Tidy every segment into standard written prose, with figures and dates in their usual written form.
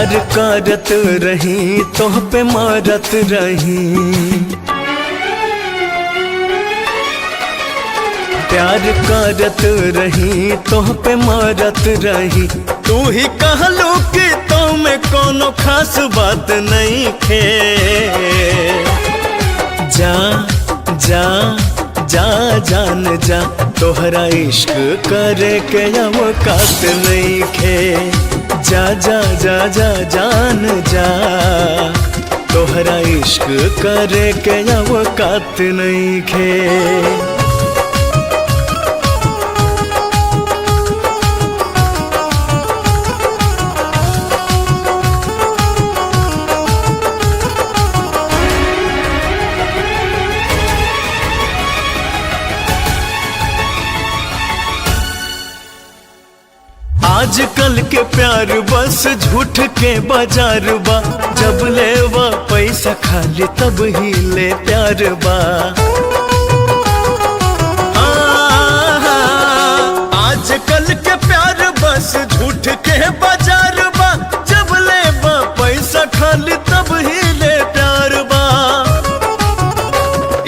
प्यार करत रही तोह पे मारत रही, प्यार करत रही तोह पे मारत रही। तू ही कहलू कि तो में कोनो खास बात नहीं खे। जा जा जा जान जा, तोहरा इश्क करे के औकात नहीं खे। जा जा जा जा जान जा, तोहरा इश्क करे के औकात नहीं खे। आजकल के प्यार बस झूठ के बाजार बा, जब लेवा पैसा खाली तब ही ले प्यार बा। आजकल के प्यार बस झूठ के बाजार बा, जब लेवा पैसा खाली तब ही ले प्यार बा।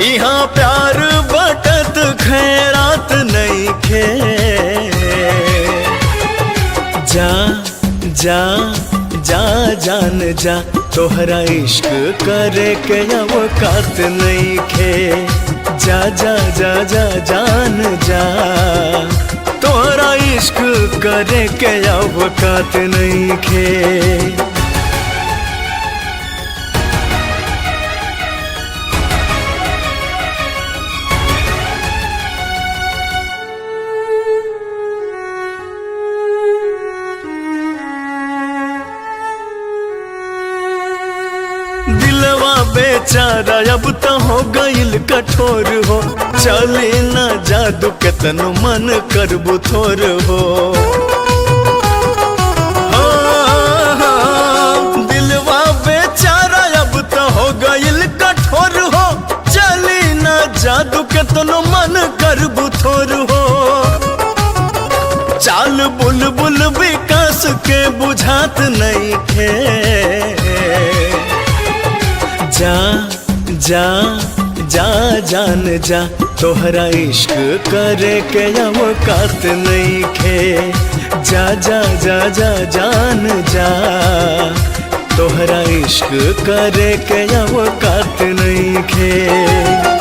यहाँ प्यार बटत खैरात नहीं खे। जा जा जा जान जा, तोहरा इश्क करे के औकात नहीं खे। जा जा जा जा जान जा, तोहरा इश्क करे के औकात नहीं खे। दिलवा बेचारा अब तो हो गईल कठोर हो, चले ना जादू के तनु मन करबू थोर हो। दिलवा बेचारा अब तो हो गईल कठोर हो, चले ना जादू के तनु मन करबू थोर हो। चाल बुलबुल विकास के बुझात नहीं खे। जा जा जा जान जा, तोहरा इश्क करे के औकात नहीं खे। जा जा जा जा जान जा, तोहरा इश्क करे के औकात नहीं खे।